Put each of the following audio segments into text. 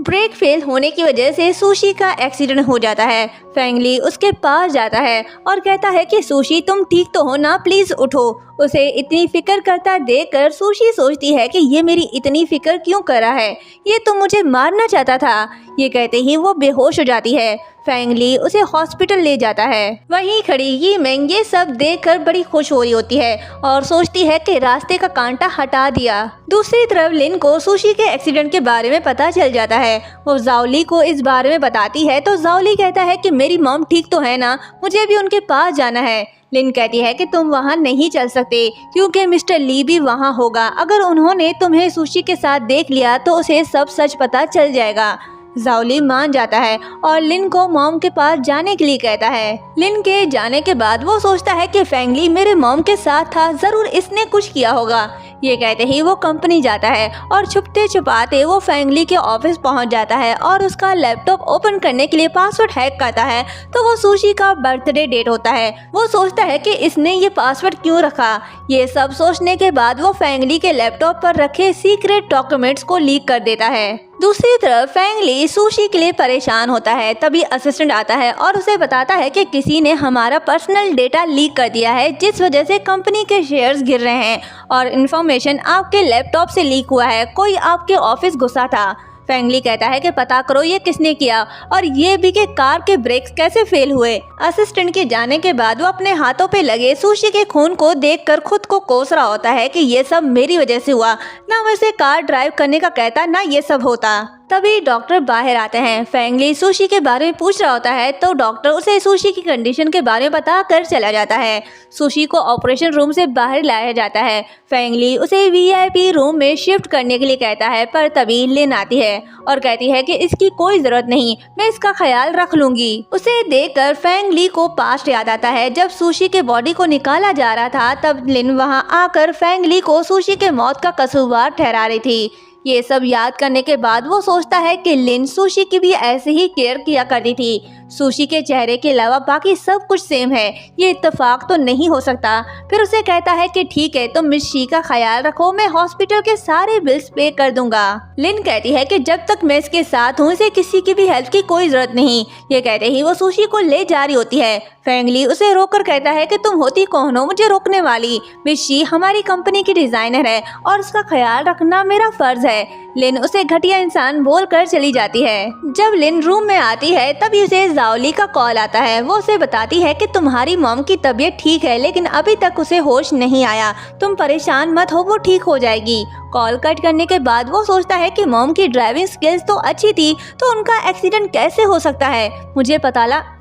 Brake fail होने की वजह से सुशी का एक्सीडेंट हो जाता है। फेंगली उसके पास जाता है और कहता है कि सुशी तुम ठीक तो हो ना, प्लीज उठो। उसे इतनी फिक्र करता देखकर सुशी सोचती है कि ये मेरी इतनी फिक्र क्यों कर रहा है, ये तो मुझे मारना चाहता था। ये कहते ही वो बेहोश हो जाती है। फेंगली उसे हॉस्पिटल ले जाता है। वहीं खड़ी यी मिंग ये सब देखकर बड़ी खुश हो रही होती है और सोचती है कि रास्ते का कांटा हटा दिया। दूसरी तरफ लिन को सुशी के एक्सीडेंट के बारे में पता चल जाता है। वो जाओली को इस बारे में बताती है तो जाओली कहता है कि मेरी मॉम ठीक तो है ना, मुझे भी उनके पास जाना है। लिन कहती है कि तुम वहाँ नहीं चल सकते क्योंकि मिस्टर ली भी वहाँ होगा। अगर उन्होंने तुम्हें सुशी के साथ देख लिया तो उसे सब सच पता चल जाएगा। जाओली मान जाता है और लिन को मॉम के पास जाने के लिए कहता है। लिन के जाने के बाद वो सोचता है कि फेंगली मेरे मॉम के साथ था, जरूर इसने कुछ किया होगा। ये कहते ही वो कंपनी जाता है और छुपते छुपाते वो फेंगली के ऑफिस पहुंच जाता है और उसका लैपटॉप ओपन करने के लिए पासवर्ड हैक करता है तो वो सुशी का बर्थडे डेट होता है। वो सोचता है कि इसने ये पासवर्ड क्यों रखा। ये सब सोचने के बाद वो फेंगली के लैपटॉप पर रखे सीक्रेट डॉक्यूमेंट्स को लीक कर देता है। दूसरी तरफ फेंगली सुशी के लिए परेशान होता है। तभी असिस्टेंट आता है और उसे बताता है कि किसी ने हमारा पर्सनल डेटा लीक कर दिया है, जिस वजह से कंपनी के शेयर्स गिर रहे हैं और इन्फॉर्मेशन आपके लैपटॉप से लीक हुआ है। कोई आपके ऑफिस घुसा था। फेंगली कहता है कि पता करो ये किसने किया और ये भी कि कार के ब्रेक्स कैसे फेल हुए। असिस्टेंट के जाने के बाद वो अपने हाथों पे लगे सुशी के खून को देखकर खुद को कोस रहा होता है कि ये सब मेरी वजह से हुआ, ना वैसे कार ड्राइव करने का कहता, ना ये सब होता। तभी डॉक्टर बाहर आते हैं। फेंगली सुशी के बारे में पूछ रहा होता है तो डॉक्टर उसे सुशी की कंडीशन के बारे में बता कर चला जाता है। सुशी को ऑपरेशन रूम से बाहर लाया जाता है। फेंगली उसे वीआईपी रूम में शिफ्ट करने के लिए कहता है पर तभी लिन आती है और कहती है कि इसकी कोई जरूरत नहीं, मैं इसका ख्याल रख लूंगी। उसे देखकर फेंगली को पास्ट याद आता है। जब सुशी के बॉडी को निकाला जा रहा था तब लिन वहां आकर फेंगली को सुशी के मौत का कसूरवार ठहरा रही थी। ये सब याद करने के बाद वो सोचता है कि लिन सुशी की भी ऐसे ही केयर किया करती थी। सुशी के चेहरे के अलावा बाकी सब कुछ सेम है, ये इत्तेफाक तो नहीं हो सकता। फिर उसे कहता है कि ठीक है तुम मिस शी का ख्याल रखो, मैं हॉस्पिटल के सारे बिल्स पे कर दूंगा। लिन कहती है कि जब तक मैं इसके साथ हूँ इसे किसी की भी हेल्प की कोई जरूरत नहीं। ये कहते ही वो सुशी को ले जा रही होती है। फेंगली उसे रोककर कहता है कि तुम होती कौन हो मुझे रोकने वाली, मिस शी हमारी कंपनी की डिजाइनर है और उसका ख्याल रखना मेरा फर्ज है। लिन उसे घटिया इंसान बोलकर चली जाती है। जब लिन रूम में आती है तभी उसे जाओली का कॉल आता है। वो उसे बताती है कि तुम्हारी मॉम की तबीयत ठीक है लेकिन अभी तक उसे होश नहीं आया, तुम परेशान मत हो, वो ठीक हो जाएगी। कॉल कट करने के बाद वो सोचता है कि मॉम की ड्राइविंग स्किल्स तो अच्छी थी तो उनका एक्सीडेंट कैसे हो सकता है,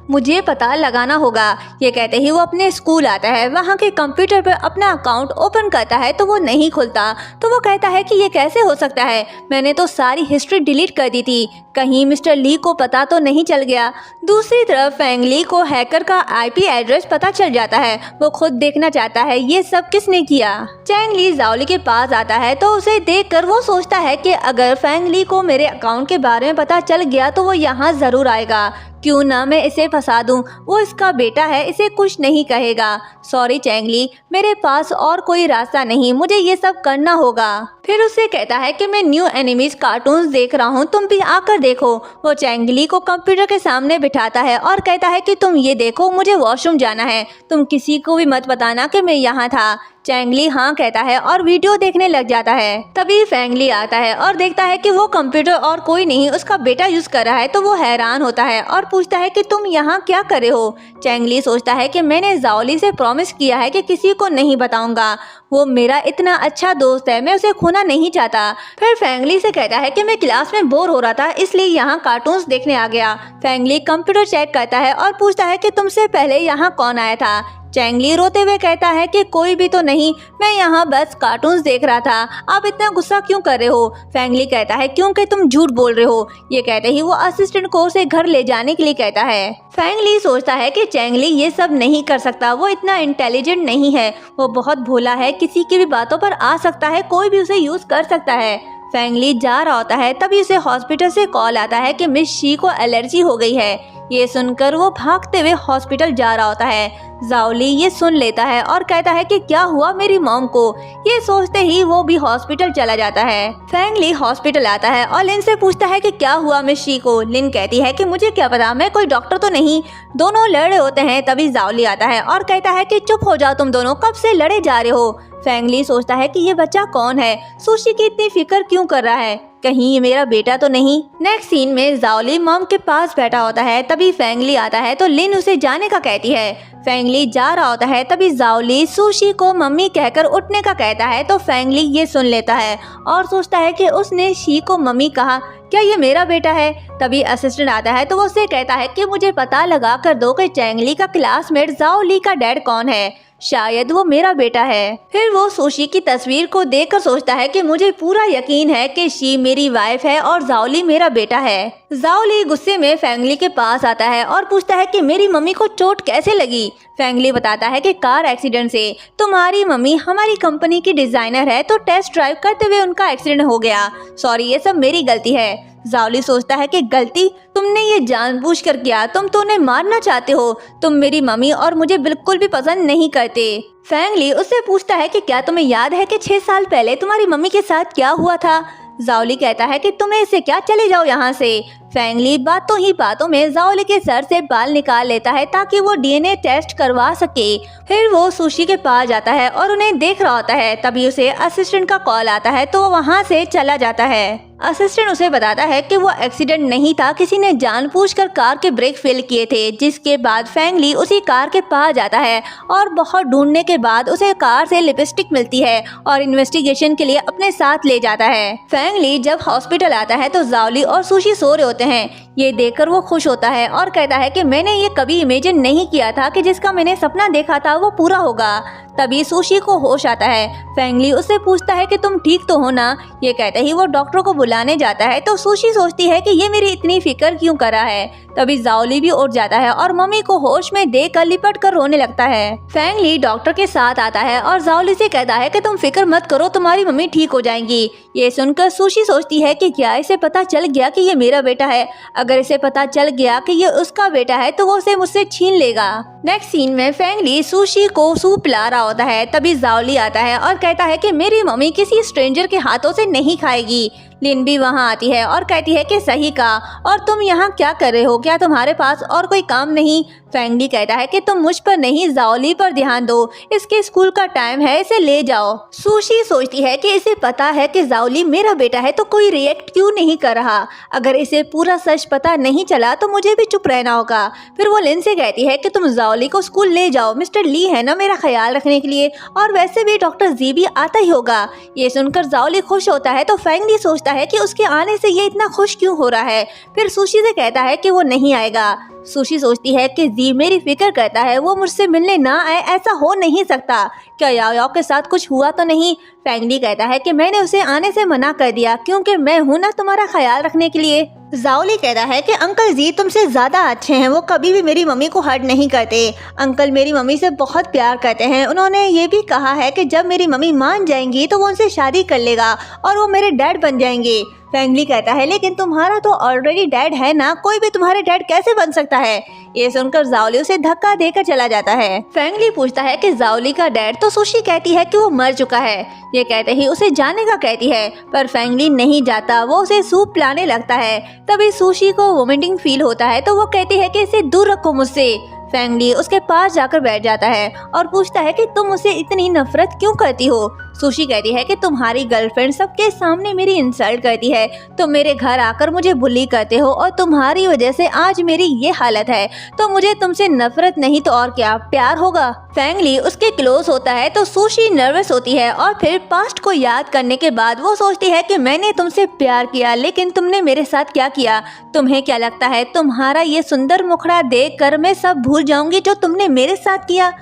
मुझे पता लगाना होगा। ये कहते ही वो अपने स्कूल आता है। वहाँ के कंप्यूटर पर अपना अकाउंट ओपन करता है तो वो नहीं खुलता। तो वो कहता है कि ये कैसे हो सकता है, मैंने तो सारी हिस्ट्री डिलीट कर दी थी, कहीं मिस्टर ली को पता तो नहीं चल गया। दूसरी तरफ फेंगली को हैकर का आईपी एड्रेस पता चल जाता है। वो खुद देखना चाहता है ये सब किसने किया। चैंग-ली जाओली के पास आता है तो उसे देखकर वो सोचता है कि अगर फेंगली को मेरे अकाउंट के बारे में पता चल गया तो वो यहाँ जरूर आएगा, क्यों ना मैं इसे फंसा दूं, वो इसका बेटा है, इसे कुछ नहीं कहेगा। सॉरी चैंग-ली, मेरे पास और कोई रास्ता नहीं, मुझे ये सब करना होगा। फिर उसे कहता है कि मैं न्यू एनिमीज कार्टून्स देख रहा हूँ, तुम भी आकर देखो। वो चैंग-ली को कंप्यूटर के सामने बिठाता है और कहता है कि तुम ये देखो, मुझे वॉशरूम जाना है, तुम किसी को भी मत बताना कि मैं यहाँ था। चैंग-ली हाँ कहता है और वीडियो देखने लग जाता है। तभी फेंगली आता है और देखता है कि वो कंप्यूटर और कोई नहीं उसका बेटा यूज कर रहा है तो वो हैरान होता है और पूछता है कि तुम यहाँ क्या कर रहे हो। चैंग-ली सोचता है कि मैंने जाओली से प्रॉमिस किया है कि किसी को नहीं बताऊंगा, वो मेरा इतना अच्छा दोस्त है, मैं उसे खोना नहीं चाहता। फिर फेंगली से कहता है कि मैं क्लास में बोर हो रहा था इसलिए यहाँ कार्टून्स देखने आ गया। फेंगली कंप्यूटर चेक करता है और पूछता है कि तुमसे पहले यहाँ कौन आया था। चैंग-ली रोते हुए कहता है कि कोई भी तो नहीं, मैं यहाँ बस कार्टून्स देख रहा था, आप इतना गुस्सा क्यों कर रहे हो। फेंगली कहता है क्योंकि तुम झूठ बोल रहे हो। ये कहते ही वो असिस्टेंट को उसे घर ले जाने के लिए कहता है। फेंगली सोचता है कि चैंग-ली ये सब नहीं कर सकता, वो इतना इंटेलिजेंट नहीं है, वो बहुत भोला है, किसी की भी बातों पर आ सकता है, कोई भी उसे यूज कर सकता है। फेंगली जा रहा होता है तभी उसे हॉस्पिटल से कॉल आता है कि मिस शी को एलर्जी हो गई है। ये सुनकर वो भागते हुए हॉस्पिटल जा रहा होता है। जाओली ये सुन लेता है और कहता है कि क्या हुआ मेरी मॉम को। ये सोचते ही वो भी हॉस्पिटल चला जाता है। फैंगली हॉस्पिटल आता है और लिन से पूछता है कि क्या हुआ मिस शी को। लिन कहती है कि मुझे क्या पता, मैं कोई डॉक्टर तो नहीं। दोनों लड़ रहे होते हैं, तभी जाओली आता है और कहता है कि चुप हो जाओ तुम दोनों, कब से लड़े जा रहे हो। फैंगली सोचता है कि ये बच्चा कौन है, सुशी की इतनी फिक्र क्यों कर रहा है, कहीं ये मेरा बेटा तो नहीं। नेक्स्ट सीन में जाओली मॉम के पास बैठा होता है, तभी फैंगली आता है तो लिन उसे जाने का कहती है। फैंगली जा रहा होता है, तभी जाओली सुशी को मम्मी कहकर उठने का कहता है तो फैंगली ये सुन लेता है और सोचता है कि उसने शी को मम्मी कहा, क्या ये मेरा बेटा है। तभी असिस्टेंट आता है तो वो उसे कहता है कि मुझे पता लगा कर दो कि चैंगली का क्लासमेट जाओली का डैड कौन है, शायद वो मेरा बेटा है। फिर वो सुशी की तस्वीर को देखकर सोचता है कि मुझे पूरा यकीन है कि शी मेरी वाइफ है और जाओली मेरा बेटा है। जाओली गुस्से में फैंगली के पास आता है और पूछता है कि मेरी मम्मी को चोट कैसे लगी। फैंगली बताता है कि कार एक्सीडेंट से। तुम्हारी मम्मी हमारी कंपनी की डिजाइनर है तो टेस्ट ड्राइव करते हुए उनका एक्सीडेंट हो गया, सॉरी ये सब मेरी गलती है। जाओली सोचता है कि गलती, तुमने ये जानबूझकर किया, तुम तो उन्हें मारना चाहते हो, तुम मेरी मम्मी और मुझे बिल्कुल भी पसंद नहीं करते। फैंगली उससे पूछता है कि क्या तुम्हें याद है कि 6 साल पहले तुम्हारी मम्मी के साथ क्या हुआ था। जाओली कहता है कि तुम्हें इससे क्या, चले जाओ यहाँ से। फैंगली बातों ही बातों में जाओली के सर से बाल निकाल लेता है ताकि वो डीएनए टेस्ट करवा सके। फिर वो सुशी के पास जाता है और उन्हें देख रहा होता है, तभी उसे असिस्टेंट का कॉल आता है तो वो वहाँ से चला जाता है। असिस्टेंट उसे बताता है कि वो एक्सीडेंट नहीं था, किसी ने जानबूझकर कार के ब्रेक फेल किए थे। जिसके बाद फैंगली उसी कार के पास जाता है और बहुत ढूंढने के बाद उसे कार से लिपस्टिक मिलती है और इन्वेस्टिगेशन के लिए अपने साथ ले जाता है। फैंगली जब हॉस्पिटल आता है तो जाओली और सुशी सो रहे होते हैं। ये देखकर वो खुश होता है और कहता है कि मैंने ये कभी इमेजिन नहीं किया था कि जिसका मैंने सपना देखा था वो पूरा होगा। तभी सुशी को होश आता है। फैंगली उससे पूछता है कि तुम ठीक तो हो ना। ये कहते ही वो डॉक्टर को बुलाने जाता है तो सुशी सोचती है कि ये मेरी इतनी फिक्र क्यों कर रहा है। तभी जाओली भी उठ जाता है और मम्मी को होश में देखकर लिपट कर रोने लगता है। फैंगली डॉक्टर के साथ आता है और जाओली से कहता है कि तुम फिक्र मत करो, तुम्हारी मम्मी ठीक हो जाएंगी। ये सुनकर सुशी सोचती है कि क्या इसे पता चल गया कि ये मेरा बेटा है। अगर इसे पता चल गया कि ये उसका बेटा है तो वो उसे मुझसे छीन लेगा। नेक्स्ट सीन में फैंगली सुशी को सूप ला रहा होता है, तभी जाओली आता है और कहता है कि मेरी मम्मी किसी स्ट्रेंजर के हाथों से नहीं खाएगी। लिन भी वहाँ आती है और कहती है कि सही कहा, और तुम यहाँ क्या कर रहे हो, क्या तुम्हारे पास और कोई काम नहीं। फैंगली कहता है कि तुम मुझ पर नहीं जाओली पर ध्यान दो, इसके स्कूल का टाइम है, इसे ले जाओ। सुशी सोचती है कि इसे पता है कि जाओली मेरा बेटा है तो कोई रिएक्ट क्यों नहीं कर रहा। अगर इसे पूरा सच पता नहीं चला तो मुझे भी चुप रहना होगा। फिर वो लिन से कहती है कि तुम जाओली को स्कूल ले जाओ, मिस्टर ली है ना मेरा ख्याल रखने के लिए, और वैसे भी डॉक्टर जी भी आता ही होगा। ये सुनकर जाओली खुश होता है तो फैंगली सोचता है कि उसके आने से ये इतना खुश क्यों हो रहा है। फिर सुशी से कहता है कि वो नहीं आएगा। सुशी सोचती है कि जी मेरी फिक्र करता है, वो मुझसे मिलने ना आए, ऐसा हो नहीं सकता। क्या याओ के साथ कुछ हुआ तो नहीं। फैंगली कहता है कि मैंने उसे आने से मना कर दिया क्योंकि मैं हूं ना तुम्हारा ख्याल रखने के लिए। जाओली कहता है कि अंकल जी तुमसे ज्यादा अच्छे हैं, वो कभी भी मेरी मम्मी को हर्ट नहीं करते। अंकल मेरी मम्मी से बहुत प्यार करते हैं, उन्होंने ये भी कहा है कि जब मेरी मम्मी मान जाएंगी तो वो उनसे शादी कर लेगा और वो मेरे डैड बन जाएंगे। फैंगली कहता है लेकिन तुम्हारा तो ऑलरेडी डैड है ना, कोई भी तुम्हारे डैड कैसे बन सकता है। ये सुनकर जाओली उसे धक्का देकर चला जाता है। फैंगली पूछता है कि जाओली का डैड, तो सुशी कहती है कि वो मर चुका है। ये कहते ही उसे जाने का कहती है, पर फैंगली नहीं जाता, वो उसे सूप पिलाने लगता है। तभी सुशी को वोमिटिंग फील होता है तो वो कहती है कि इसे दूर रखो मुझसे। फैंगली उसके पास जाकर बैठ जाता है और पूछता है कि तुम उसे इतनी नफरत क्यों करती हो। सुशी कहती है कि तुम्हारी गर्लफ्रेंड सबके सामने मेरी इंसल्ट करती है, तुम मेरे घर आकर मुझे बुली करते हो और तुम्हारी वजह से आज मेरी ये हालत है, तो मुझे तुमसे नफरत नहीं तो और क्या प्यार होगा। फैंगली उसके क्लोज होता है तो सुशी नर्वस होती है और फिर पास्ट को याद करने के बाद वो सोचती है कि मैंने तुमसे प्यार किया लेकिन तुमने मेरे साथ क्या किया। तुम्हें क्या लगता है तुम्हारा ये सुंदर मुखड़ा देख कर मैं सब भूल जाऊंगी जो तुमने मेरे साथ किया।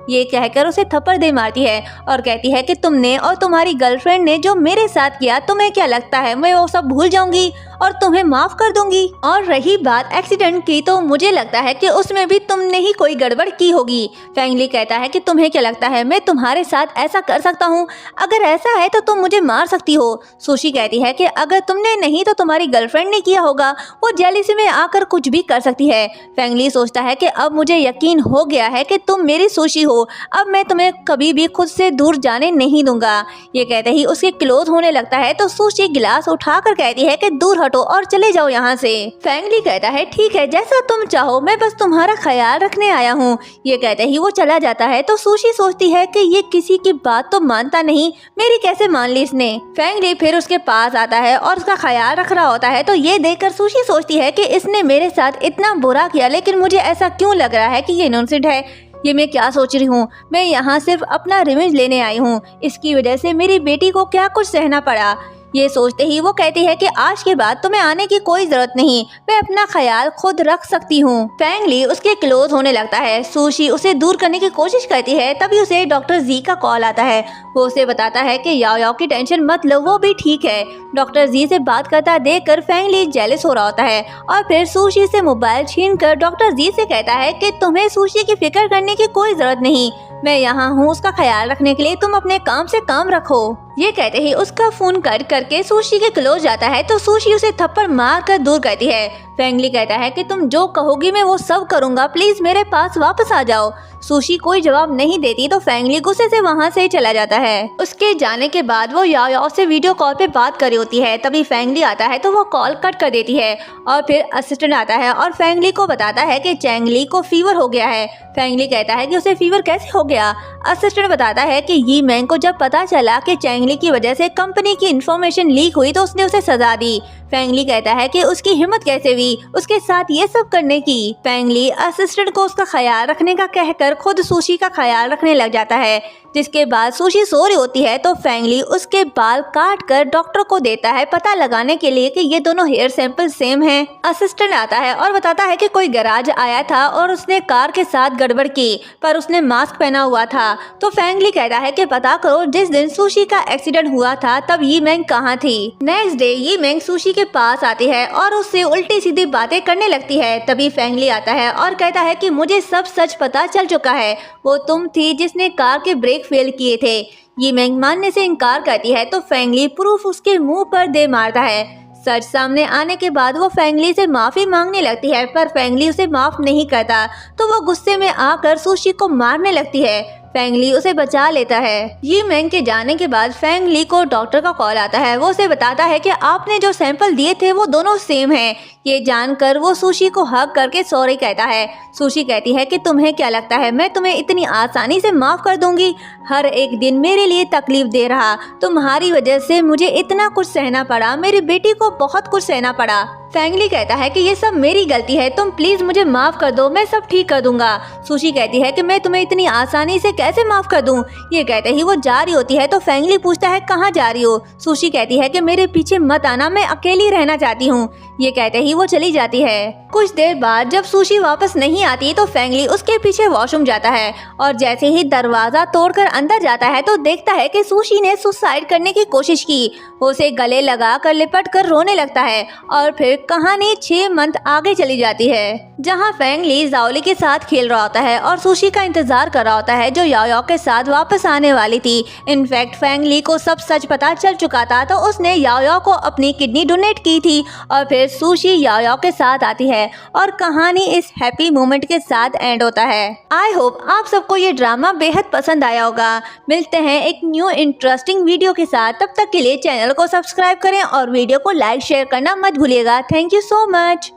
ये कहकर उसे थप्पड़ दे मारती है और कहती है कि तुमने और तुम्हारी गर्लफ्रेंड ने जो मेरे साथ किया, तुम्हें क्या लगता है मैं वो सब भूल जाऊंगी। और तुम्हें माफ कर दूंगी। और रही बात एक्सीडेंट की, तो मुझे लगता है कि उसमें भी तुमने ही कोई गड़बड़ की होगी। फैंगली कहता है कि तुम्हें क्या लगता है मैं तुम्हारे साथ ऐसा कर सकता हूँ? अगर ऐसा है तो तुम मुझे मार सकती हो। सुशी कहती है कि अगर तुमने नहीं तो तुम्हारी गर्लफ्रेंड ने किया होगा, वो जेलिसी में आकर कुछ भी कर सकती है। फैंगली सोचता है कि अब मुझे यकीन हो गया है कि तुम मेरी सुशी हो, अब मैं तुम्हें कभी भी खुद से दूर जाने नहीं दूंगा। ये कहते ही उसके क्लोज होने लगता है तो सुशी गिलास उठाकर कहती है कि दूर हटो और चले जाओ यहाँ से। फैंगली कहता है ठीक है, जैसा तुम चाहो, मैं बस तुम्हारा ख्याल रखने आया हूँ। ये कहते ही वो चला जाता है तो सुशी सोचती है कि ये किसी की बात तो मानता नहीं, मेरी कैसे मान ली इसने। फैंगली फिर उसके पास आता है और उसका ख्याल रख रहा होता है तो ये देखकर सुशी सोचती है कि इसने मेरे साथ इतना बुरा किया, लेकिन मुझे ऐसा क्यों लग रहा है कि ये इनोसेंट है। ये मैं क्या सोच रही हूँ, मैं यहाँ सिर्फ अपना रिवेंज लेने आई हूँ, इसकी वजह से मेरी बेटी को क्या कुछ सहना पड़ा। ये सोचते ही वो कहती है कि आज के बाद तुम्हें आने की कोई जरूरत नहीं, मैं अपना ख्याल खुद रख सकती हूँ। फैंगली उसके क्लोज होने लगता है। सुशी उसे दूर करने की कोशिश करती है, तभी उसे डॉक्टर जी का कॉल आता है। वो उसे बताता है कि याओ याओ की टेंशन मत लो, वो भी ठीक है। डॉक्टर जी से बात करता देखकर फैंगली जेलस हो रहा होता है और फिर सुशी से मोबाइल छीनकर डॉक्टर जी से कहता है कि तुम्हें सुशी की फिक्र करने की कोई जरूरत नहीं, मैं यहाँ हूँ उसका ख्याल रखने के लिए, तुम अपने काम से काम रखो। ये कहते ही उसका फोन कट करके सुशी के क्लोज जाता है तो सुशी उसे थप्पड़ मार कर दूर करती है। फैंगली कहता है कि तुम जो कहोगी मैं वो सब करूंगा, प्लीज मेरे पास वापस आ जाओ। सुशी कोई जवाब नहीं देती तो फैंगली गुस्से से वहाँ से चला जाता है। उसके जाने के बाद वो याओ याओ से वीडियो कॉल पे बात कर रही होती है, तभी फैंगली आता है तो वो कॉल कट कर देती है और फिर असिस्टेंट आता है और फैंगली को बताता है कि चैंगली को फीवर हो गया है। फैंगली कहता है कि उसे फीवर कैसे हो गया। असिस्टेंट बताता है कि यी मैंग को जब पता चला कि चैंगली की वजह से कंपनी की इन्फॉर्मेशन लीक हुई तो उसने उसे सजा दी। फैंगली कहता है कि उसकी हिम्मत कैसे हुई उसके साथ ये सब करने की। फैंगली असिस्टेंट को उसका ख्याल रखने का कहकर खुद सुशी का ख्याल रखने लग जाता है। जिसके बाद सुशी सो रही होती है तो फैंगली उसके बाल काट कर डॉक्टर को देता है पता लगाने के लिए कि ये दोनों हेयर सैंपल सेम हैं। असिस्टेंट आता है और बताता है कि कोई गैराज आया था और उसने कार के साथ गड़बड़ की, पर उसने मास्क पहना हुआ था। तो फैंगली कहता है कि पता करो जिस दिन सुशी का एक्सीडेंट हुआ था तब यी मैंग कहाँ थी। नेक्स्ट डे यी मैंग सुशी के पास आती है और उससे उल्टी सीधी बातें करने लगती है। तभी फैंगली आता है और कहता है कि मुझे सब सच पता चल चुका है, वो तुम थी जिसने कार के ब्रेक फेल किए थे। ये मैंग मानने से इनकार करती है तो फैंगली प्रूफ उसके मुंह पर दे मारता है। सच सामने आने के बाद वो फैंगली से माफी मांगने लगती है, पर फैंगली उसे माफ नहीं करता तो वो गुस्से में आकर सुशी को मारने लगती है। फैंगली उसे बचा लेता है। यी मैंग के जाने के बाद फैंगली को डॉक्टर का कॉल आता है। वो उसे बताता है कि आपने जो सैंपल दिए थे वो दोनों सेम हैं। ये जानकर वो सुशी को हग करके सॉरी कहता है। सुशी कहती है कि तुम्हें क्या लगता है मैं तुम्हें इतनी आसानी से माफ कर दूंगी? हर एक दिन मेरे लिए तकलीफ दे रहा, तुम्हारी वजह से मुझे इतना कुछ सहना पड़ा, मेरी बेटी को बहुत कुछ सहना पड़ा। फैंगली कहता है कि ये सब मेरी गलती है, तुम प्लीज मुझे माफ कर दो, मैं सब ठीक कर दूंगा। सुशी कहती है कि मैं तुम्हें इतनी आसानी से कैसे माफ कर दूं? ये कहते ही वो जा रही होती है तो फैंगली पूछता है कहाँ जा रही हो? सुशी कहती है कि मेरे पीछे मत आना, मैं अकेली रहना चाहती हूँ। ये कहते ही वो चली जाती है। कुछ देर बाद जब सुशी वापस नहीं आती तो फैंगली उसके पीछे वॉशरूम जाता है और जैसे ही दरवाजा तोड़कर अंदर जाता है तो देखता है कि सुशी ने सुसाइड करने की कोशिश की। वो उसे गले लगा कर लिपट कर रोने लगता है और फिर कहानी 6 मंथ आगे चली जाती है, जहाँ फैंगली जाओली के साथ खेल रहा होता है और सुशी का इंतजार कर रहा होता है जो याओ याओ के साथ वापस आने वाली थी। इनफैक्ट फैंगली को सब सच पता चल चुका था तो उसने याओ याओ को अपनी किडनी डोनेट की थी और फिर सुशी याओ याओ के साथ आती है और कहानी इस हैप्पी मोमेंट के साथ एंड होता है। आई होप आप सबको ये ड्रामा बेहद पसंद आया होगा। मिलते हैं एक न्यू इंटरेस्टिंग वीडियो के साथ, तब तक के लिए चैनल को सब्सक्राइब करें और वीडियो को लाइक शेयर करना मत भूलिएगा। Thank you so much.